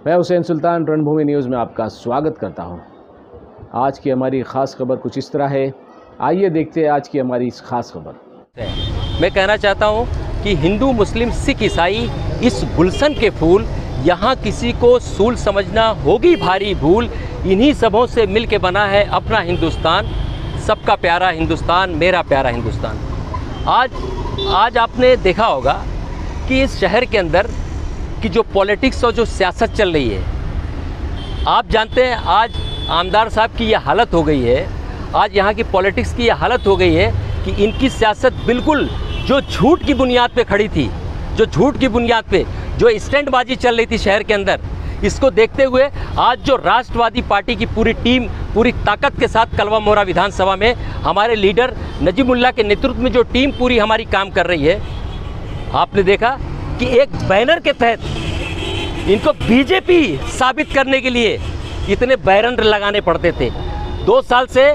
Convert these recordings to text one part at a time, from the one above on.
मैं हुसैन सुल्तान रणभूमि न्यूज़ में आपका स्वागत करता हूं। आज की हमारी ख़ास खबर कुछ इस तरह है, आइए देखते हैं आज की हमारी इस ख़ास खबर। मैं कहना चाहता हूं कि हिंदू मुस्लिम सिख ईसाई इस गुलशन के फूल, यहाँ किसी को सूल समझना होगी भारी भूल। इन्हीं सबों से मिल के बना है अपना हिंदुस्तान, सबका प्यारा हिंदुस्तान, मेरा प्यारा हिंदुस्तान। आज आपने देखा होगा कि इस शहर के अंदर की जो पॉलिटिक्स और जो सियासत चल रही है, आप जानते हैं आज आमदार साहब की ये हालत हो गई है, आज यहाँ की पॉलिटिक्स की ये हालत हो गई है कि इनकी सियासत बिल्कुल जो झूठ की बुनियाद पे खड़ी थी, जो झूठ की बुनियाद पे जो स्टैंडबाजी चल रही थी शहर के अंदर, इसको देखते हुए आज जो राष्ट्रवादी पार्टी की पूरी टीम पूरी ताकत के साथ कलवा मोरा विधानसभा में हमारे लीडर नजीमुल्लाह के नेतृत्व में जो टीम पूरी हमारी काम कर रही है, आपने देखा कि एक बैनर के तहत इनको बीजेपी साबित करने के लिए इतने बैनर लगाने पड़ते थे। 2 साल से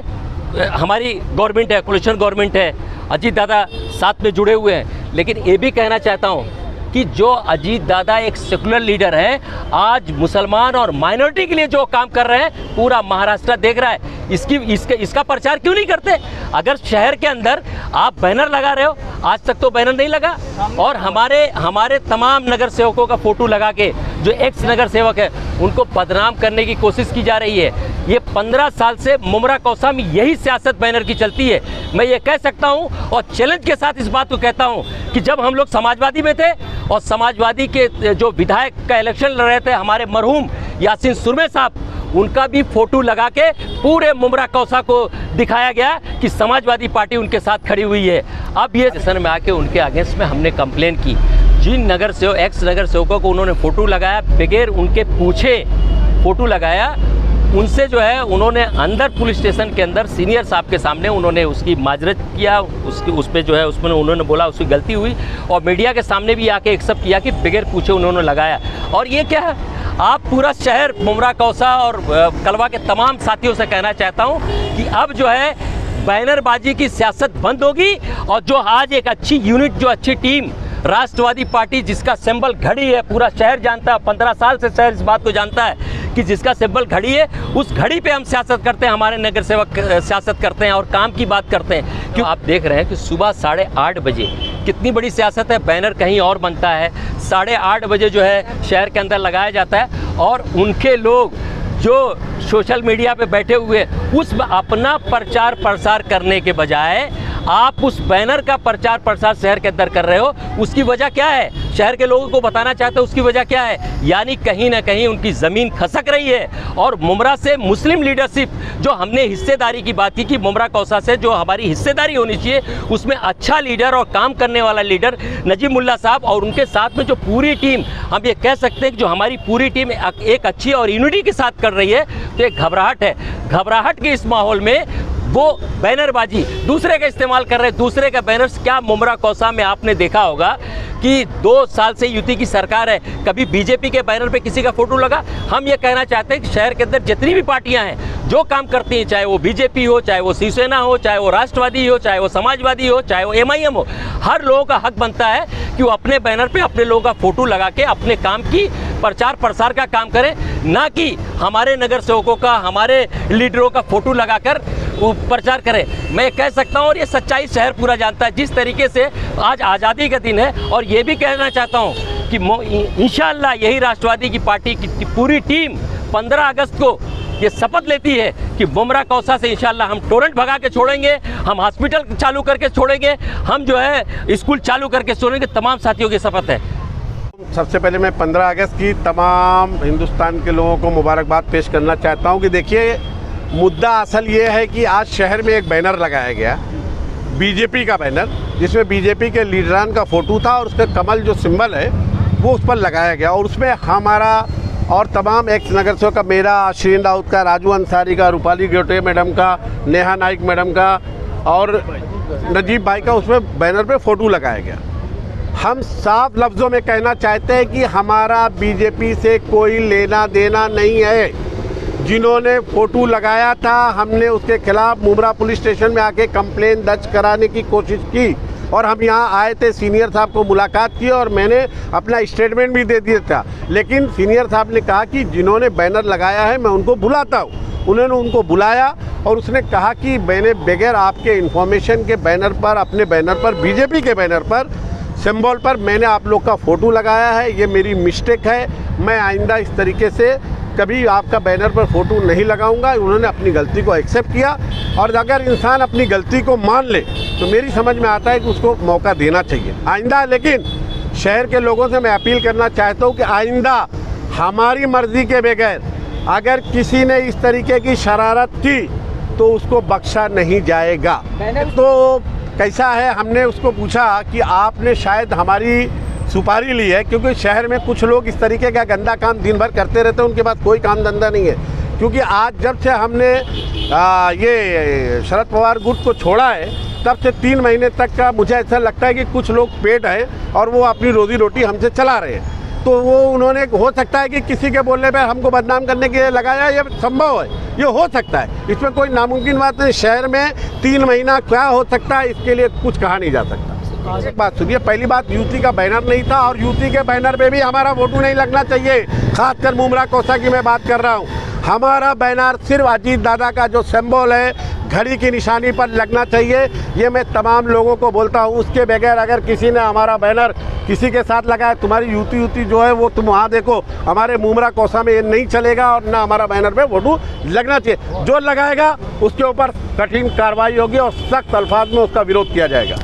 हमारी गवर्नमेंट है, कोalition गवर्नमेंट है, अजीत दादा साथ में जुड़े हुए हैं, लेकिन ये भी कहना चाहता हूँ कि जो अजीत दादा एक सेकुलर लीडर हैं, आज मुसलमान और माइनॉरिटी के लिए जो काम कर रहे हैं पूरा महाराष्ट्र देख रहा है। इसका प्रचार क्यों नहीं करते? अगर शहर के अंदर आप बैनर लगा रहे हो, आज तक तो बैनर नहीं लगा, और हमारे तमाम नगर सेवकों का फोटो लगा के जो एक्स नगर सेवक है उनको बदनाम करने की कोशिश की जा रही है। ये 15 साल से मुमरा कौसा में यही सियासत बैनर की चलती है। मैं ये कह सकता हूँ और चैलेंज के साथ इस बात को कहता हूँ कि जब हम लोग समाजवादी में थे और समाजवादी के जो विधायक का इलेक्शन लड़ रहे थे हमारे मरहूम यासीन सुरमे साहब, उनका भी फोटो लगा के पूरे मुमरा कौसा को दिखाया गया कि समाजवादी पार्टी उनके साथ खड़ी हुई है। अब ये स्टेशन में आके उनके अगेंस्ट में हमने कंप्लेन की। जिन नगर सेवक एक्स नगर सेवकों को उन्होंने फ़ोटो लगाया, बगैर उनके पूछे फ़ोटो लगाया, उनसे जो है उन्होंने अंदर पुलिस स्टेशन के अंदर सीनियर साहब के सामने उन्होंने उसकी माजरत किया, उस पर जो है उसमें उन्होंने बोला उसकी गलती हुई, और मीडिया के सामने भी आके एक्सेप्ट किया कि बगैर पूछे उन्होंने लगाया। और ये क्या है, आप पूरा शहर मुमरा कौसा और कलवा के तमाम साथियों से कहना चाहता हूँ कि अब जो है बैनरबाजी की सियासत बंद होगी, और जो आज एक अच्छी यूनिट, जो अच्छी टीम राष्ट्रवादी पार्टी जिसका सिंबल घड़ी है, पूरा शहर जानता है, 15 साल से शहर इस बात को जानता है कि जिसका सिंबल घड़ी है, उस घड़ी पे हम सियासत करते हैं, हमारे नगर सेवक सियासत करते हैं और काम की बात करते हैं। क्यों? आप देख रहे हैं कि सुबह 8:30 बजे कितनी बड़ी सियासत है, बैनर कहीं और बनता है, 8:30 बजे जो है शहर के अंदर लगाया जाता है, और उनके लोग जो सोशल मीडिया पे बैठे हुए उस अपना प्रचार प्रसार करने के बजाय आप उस बैनर का प्रचार प्रसार शहर के अंदर कर रहे हो। उसकी वजह क्या है? शहर के लोगों को बताना चाहते हो उसकी वजह क्या है? यानी कहीं ना कहीं उनकी ज़मीन खसक रही है। और मुमरा से मुस्लिम लीडरशिप, जो हमने हिस्सेदारी की बात की कि मुमरा कौसा से जो हमारी हिस्सेदारी होनी चाहिए, उसमें अच्छा लीडर और काम करने वाला लीडर नजीमुल्लाह साहब और उनके साथ में जो पूरी टीम, हम ये कह सकते हैं कि जो हमारी पूरी टीम एक अच्छी और यूनिटी के साथ कर रही है, तो एक घबराहट है। घबराहट के इस माहौल में वो बैनरबाजी दूसरे का इस्तेमाल कर रहे हैं, दूसरे का बैनर्स। क्या मुमरा कौसा में आपने देखा होगा कि 2 साल से यूपी की सरकार है, कभी बीजेपी के बैनर पे किसी का फोटो लगा? हम ये कहना चाहते हैं कि शहर के अंदर जितनी भी पार्टियां हैं जो काम करती हैं, चाहे वो बीजेपी हो, चाहे वो शिवसेना हो, चाहे वो राष्ट्रवादी हो, चाहे वो समाजवादी हो, चाहे वो MIM हो, हर लोगों का हक बनता है कि वो अपने बैनर पे अपने लोगों का फोटो लगा के अपने काम की प्रचार प्रसार का काम करें, ना कि हमारे नगर सेवकों का, हमारे लीडरों का फोटो लगाकर वो प्रचार करें। मैं कह सकता हूँ, और ये सच्चाई शहर पूरा जानता है, जिस तरीके से आज आज़ादी का दिन है, और ये भी कहना चाहता हूँ कि इंशाअल्लाह यही राष्ट्रवादी की पार्टी की पूरी टीम 15 अगस्त को ये शपथ लेती है कि मुमरा कौसा से इंशाअल्लाह हम टोरेंट भगा के छोड़ेंगे, हम हॉस्पिटल चालू करके छोड़ेंगे, हम जो है स्कूल चालू करके छोड़ेंगे। तमाम साथियों की शपथ है। सबसे पहले मैं 15 अगस्त की तमाम हिंदुस्तान के लोगों को मुबारकबाद पेश करना चाहता हूं कि देखिए, मुद्दा असल ये है कि आज शहर में एक बैनर लगाया गया, बीजेपी का बैनर, जिसमें बीजेपी के लीडरान का फ़ोटो था और उसका कमल जो सिंबल है वो उस पर लगाया गया, और उसमें हमारा और तमाम एक्स नगर सेवक का, मेरा, श्रीन राउत का, राजू अंसारी का, रूपाली गोटे मैडम का, नेहा नाइक मैडम का और नजीब भाई का उसमें बैनर पे फ़ोटो लगाया गया। हम साफ लफ्ज़ों में कहना चाहते हैं कि हमारा बीजेपी से कोई लेना देना नहीं है। जिन्होंने फ़ोटो लगाया था, हमने उसके खिलाफ मुमरा पुलिस स्टेशन में आके कंप्लेन दर्ज कराने की कोशिश की, और हम यहाँ आए थे, सीनियर साहब को मुलाकात की और मैंने अपना स्टेटमेंट भी दे दिया था। लेकिन सीनियर साहब ने कहा कि जिन्होंने बैनर लगाया है मैं उनको बुलाता हूँ। उन्होंने उनको बुलाया और उसने कहा कि मैंने बगैर आपके इन्फॉर्मेशन के बैनर पर, अपने बैनर पर, बीजेपी के बैनर पर, सिंबल पर मैंने आप लोग का फ़ोटो लगाया है, ये मेरी मिस्टेक है। मैं आइंदा इस तरीके से कभी आपका बैनर पर फ़ोटो नहीं लगाऊंगा। उन्होंने अपनी गलती को एक्सेप्ट किया और अगर इंसान अपनी गलती को मान ले तो मेरी समझ में आता है कि उसको मौका देना चाहिए आइंदा। लेकिन शहर के लोगों से मैं अपील करना चाहता हूँ कि आइंदा हमारी मर्ज़ी के बगैर अगर किसी ने इस तरीके की शरारत की तो उसको बख्शा नहीं जाएगा। तो कैसा है, हमने उसको पूछा कि आपने शायद हमारी सुपारी ली है, क्योंकि शहर में कुछ लोग इस तरीके का गंदा काम दिन भर करते रहते हैं, उनके पास कोई काम धंधा नहीं है। क्योंकि आज जब से हमने ये शरद पवार गुट को छोड़ा है तब से 3 महीने तक का मुझे ऐसा लगता है कि कुछ लोग पेट हैं और वो अपनी रोजी रोटी हमसे चला रहे हैं। तो वो उन्होंने, हो सकता है कि किसी के बोलने पे हमको बदनाम करने के लिए लगाया, ये संभव है, ये हो सकता है, इसमें कोई नामुमकिन बात नहीं। शहर में 3 महीना क्या हो सकता है इसके लिए कुछ कहा नहीं जा सकता। एक बात सुनिए, पहली बात यूटी का बैनर नहीं था और यूटी के बैनर पे भी हमारा फोटो नहीं लगना चाहिए। खासकर मुमरा कोसा की मैं बात कर रहा हूँ। हमारा बैनर सिर्फ अजीत दादा का जो सिंबल है, घड़ी की निशानी पर लगना चाहिए। ये मैं तमाम लोगों को बोलता हूँ। उसके बगैर अगर किसी ने हमारा बैनर किसी के साथ लगाया, तुम्हारी यूटी जो है वो तुम वहाँ देखो, हमारे मुमरा कोसा में ये नहीं चलेगा और ना हमारा बैनर पे फोटो लगना चाहिए। जो लगाएगा उसके ऊपर कठिन कार्रवाई होगी और सख्त अल्फाज में उसका विरोध किया जाएगा।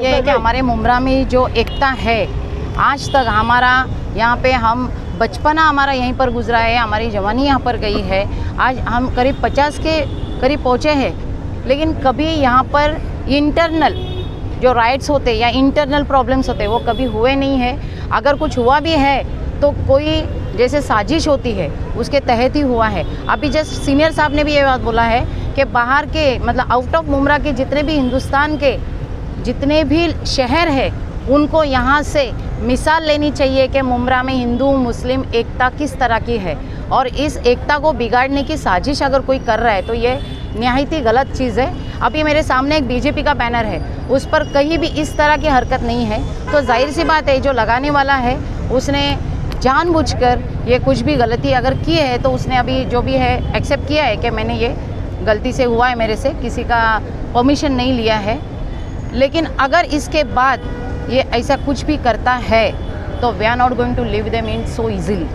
ये है कि हमारे मुमरा में जो एकता है, आज तक हमारा यहाँ पे हम बचपना हमारा यहीं पर गुजरा है, हमारी जवानी यहाँ पर गई है। आज हम करीब 50 के करीब पहुँचे हैं, लेकिन कभी यहाँ पर इंटरनल जो राइट्स होते या इंटरनल प्रॉब्लम्स होते वो कभी हुए नहीं है। अगर कुछ हुआ भी है तो कोई जैसे साजिश होती है उसके तहत ही हुआ है। अभी जस्ट सीनियर साहब ने भी ये बात बोला है कि बाहर के, मतलब आउट ऑफ मुमरा के जितने भी हिंदुस्तान के जितने भी शहर है उनको यहाँ से मिसाल लेनी चाहिए कि मुमरा में हिंदू मुस्लिम एकता किस तरह की है, और इस एकता को बिगाड़ने की साजिश अगर कोई कर रहा है तो ये निहायत ही गलत चीज़ है। अभी मेरे सामने एक बीजेपी का बैनर है, उस पर कहीं भी इस तरह की हरकत नहीं है, तो जाहिर सी बात है जो लगाने वाला है उसने जानबूझकर ये कुछ भी गलती अगर की है तो उसने अभी जो भी है एक्सेप्ट किया है कि मैंने ये गलती से हुआ है, मेरे से किसी का परमिशन नहीं लिया है। लेकिन अगर इसके बाद ये ऐसा कुछ भी करता है तो we are not going to live them in so easily.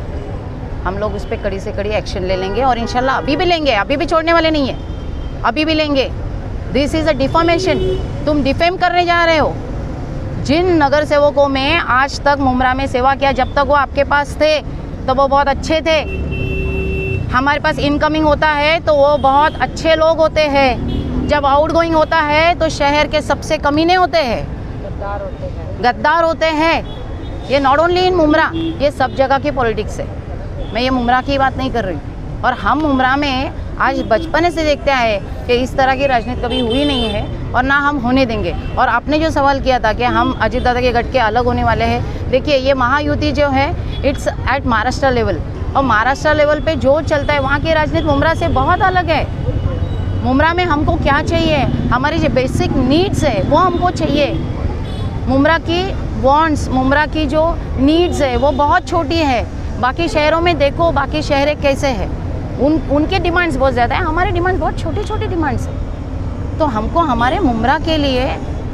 हम लोग उस पर कड़ी से कड़ी एक्शन ले लेंगे और इंशाल्लाह अभी भी लेंगे, अभी भी छोड़ने वाले नहीं है, अभी भी लेंगे। दिस इज़ अ डिफॉर्मेशन, तुम डिफेम करने जा रहे हो। जिन नगर सेवकों में आज तक मुमरा में सेवा किया, जब तक वो आपके पास थे तो वो बहुत अच्छे थे, हमारे पास इनकमिंग होता है तो वो बहुत अच्छे लोग होते हैं, जब आउटगोइंग होता है तो शहर के सबसे कमीने होते हैं, गद्दार होते हैं। ये नॉट ओनली इन मुमरा, ये सब जगह की पॉलिटिक्स है। मैं ये मुमरा की बात नहीं कर रही। और हम मुमरा में आज बचपन से देखते आए कि इस तरह की राजनीति कभी हुई नहीं है और ना हम होने देंगे। और आपने जो सवाल किया था कि हम अजीत दादा के गठ के अलग होने वाले हैं, देखिए ये महायुति जो है इट्स एट महाराष्ट्र लेवल, और महाराष्ट्र लेवल पे जो चलता है वहाँ की राजनीति मुमरा से बहुत अलग है। मुमरा में हमको क्या चाहिए, हमारी जो बेसिक नीड्स है वो हमको चाहिए। मुमरा की वांट्स, मुमरा की जो नीड्स है वो बहुत छोटी है। बाकी शहरों में देखो, बाकी शहर कैसे हैं, उनके डिमांड्स बहुत ज़्यादा है, हमारे डिमांड्स बहुत छोटे छोटे डिमांड्स हैं। तो हमको हमारे मुमरा के लिए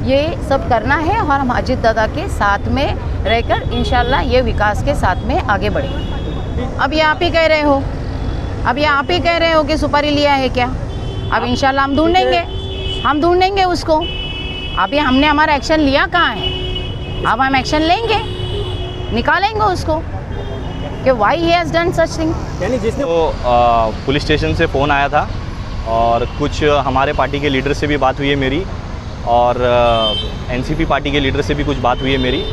ये सब करना है और हम अजीत दादा के साथ में रहकर इंशाल्लाह ये विकास के साथ में आगे बढ़ेंगे। अब ये आप ही कह रहे हो, अब ये आप ही कह रहे हो कि सुपारी लिया है क्या, अब इंशाल्लाह हम ढूंढेंगे उसको। अभी हमने हमारा एक्शन लिया कहाँ है, अब हम एक्शन लेंगे, निकालेंगे उसको कि why he has done such thing. यानी जिसने पुलिस स्टेशन से फ़ोन आया था और कुछ हमारे पार्टी के लीडर से भी बात हुई है मेरी, और एनसीपी पार्टी के लीडर से भी कुछ बात हुई है मेरी।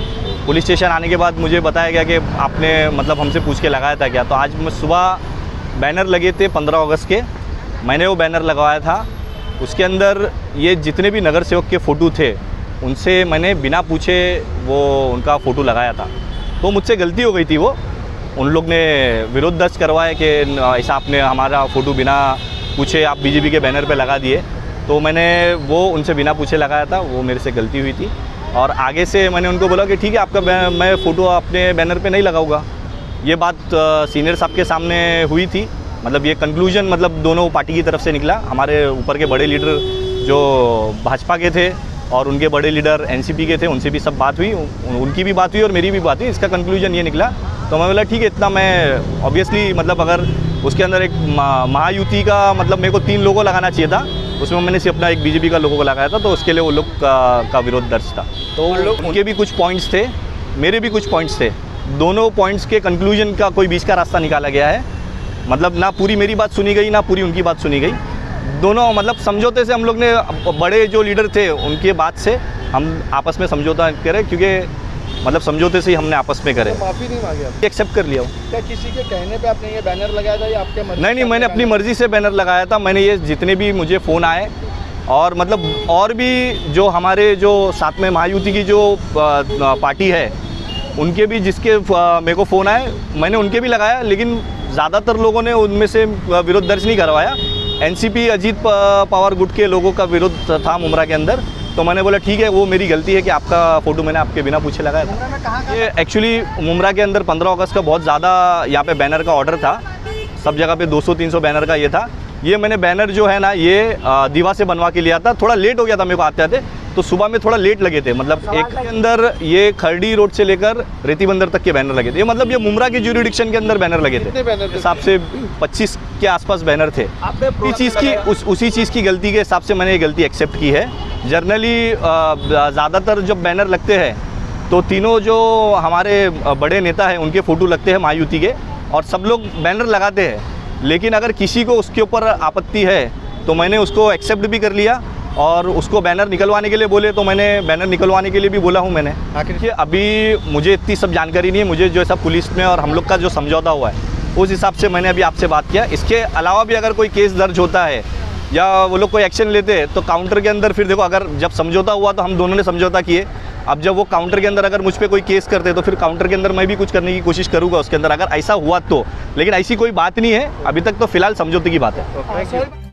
पुलिस स्टेशन आने के बाद मुझे बताया गया कि आपने मतलब हमसे पूछ के लगाया था क्या। तो आज मैं सुबह बैनर लगे थे 15 अगस्त के, मैंने वो बैनर लगवाया था। उसके अंदर ये जितने भी नगर सेवक के फ़ोटो थे उनसे मैंने बिना पूछे वो उनका फ़ोटो लगाया था। तो मुझसे गलती हो गई थी, वो उन लोग ने विरोध दर्ज करवाया कि ऐसा आपने हमारा फ़ोटो बिना पूछे आप बीजेपी के बैनर पे लगा दिए। तो मैंने वो उनसे बिना पूछे लगाया था, वो मेरे से गलती हुई थी। और आगे से मैंने उनको बोला कि ठीक है आपका मैं फ़ोटो अपने बैनर पे नहीं लगाऊंगा। ये बात सीनियर साहब के सामने हुई थी, मतलब ये कंक्लूजन मतलब दोनों पार्टी की तरफ से निकला। हमारे ऊपर के बड़े लीडर जो भाजपा के थे और उनके बड़े लीडर एनसीपी के थे, उनसे भी सब बात हुई, उनकी भी बात हुई और मेरी भी बात हुई। इसका कंक्लूजन ये निकला, तो मैं बोला ठीक है, इतना मैं ऑब्वियसली मतलब अगर उसके अंदर एक महायुति का मतलब मेरे को 3 लोगो लगाना चाहिए था, उसमें मैंने सिर्फ अपना एक बीजेपी का लोगो लगाया था, तो उसके लिए वो लोग का विरोध दर्ज था। तो उनके भी कुछ पॉइंट्स थे, मेरे भी कुछ पॉइंट्स थे, दोनों पॉइंट्स के कंक्लूजन का कोई बीच का रास्ता निकाला गया है। मतलब ना पूरी मेरी बात सुनी गई, ना पूरी उनकी बात सुनी गई। दोनों मतलब समझौते से हम लोग ने, बड़े जो लीडर थे उनके बात से हम आपस में समझौता करें, क्योंकि मतलब समझौते से ही हमने आपस में करे। तो माफ़ी नहीं मांगी आप? एक्सेप्ट कर लिया। क्या किसी के कहने पे आपने ये बैनर लगाया था या आपके मर्जी? नहीं, मैंने अपनी मर्ज़ी से बैनर लगाया था। मैंने ये जितने भी मुझे फ़ोन आए और मतलब और भी जो हमारे जो साथ में महायुति की जो पार्टी है उनके भी जिसके मेरे को फ़ोन आए मैंने उनके भी लगाया, लेकिन ज़्यादातर लोगों ने उनमें से विरोध दर्ज नहीं करवाया। एनसीपी अजीत पवार गुट के लोगों का विरोध था मुमरा के अंदर, तो मैंने बोला ठीक है, वो मेरी गलती है कि आपका फ़ोटो मैंने आपके बिना पूछे लगाया था। ये एक्चुअली मुमरा के अंदर 15 अगस्त का बहुत ज़्यादा यहाँ पे बैनर का ऑर्डर था, सब जगह पे 200-300 बैनर का ये था। ये मैंने बैनर जो है ना ये दीवा से बनवा के लिया था, थोड़ा लेट हो गया था मेरे को आते आते, तो सुबह में थोड़ा लेट लगे थे। मतलब एक के अंदर ये खरडी रोड से लेकर रेती बंदर तक के बैनर लगे थे। ये मतलब ये मुमरा के ज्यूरिडिक्शन के अंदर बैनर लगे थे, हिसाब से 25 के आसपास बैनर थे। उसी चीज़ की गलती के हिसाब से मैंने ये गलती एक्सेप्ट की है। जर्नली ज़्यादातर जब बैनर लगते हैं तो तीनों जो हमारे बड़े नेता हैं उनके फ़ोटो लगते हैं महायुति के, और सब लोग बैनर लगाते हैं, लेकिन अगर किसी को उसके ऊपर आपत्ति है तो मैंने उसको एक्सेप्ट भी कर लिया और उसको बैनर निकलवाने के लिए बोले तो मैंने बैनर निकलवाने के लिए भी बोला हूँ मैंने। आखिर अभी मुझे इतनी सब जानकारी नहीं है, मुझे जो ऐसा पुलिस में और हम लोग का जो समझौता हुआ है उस हिसाब से मैंने अभी आपसे बात किया। इसके अलावा भी अगर कोई केस दर्ज होता है या वो लोग कोई एक्शन लेते हैं तो काउंटर के अंदर फिर देखो, अगर जब समझौता हुआ तो हम दोनों ने समझौता किए, अब जब वो काउंटर के अंदर अगर मुझ पे कोई केस करते तो फिर काउंटर के अंदर मैं भी कुछ करने की कोशिश करूँगा उसके अंदर, अगर ऐसा हुआ तो। लेकिन ऐसी कोई बात नहीं है अभी तक, तो फिलहाल समझौते की बात है।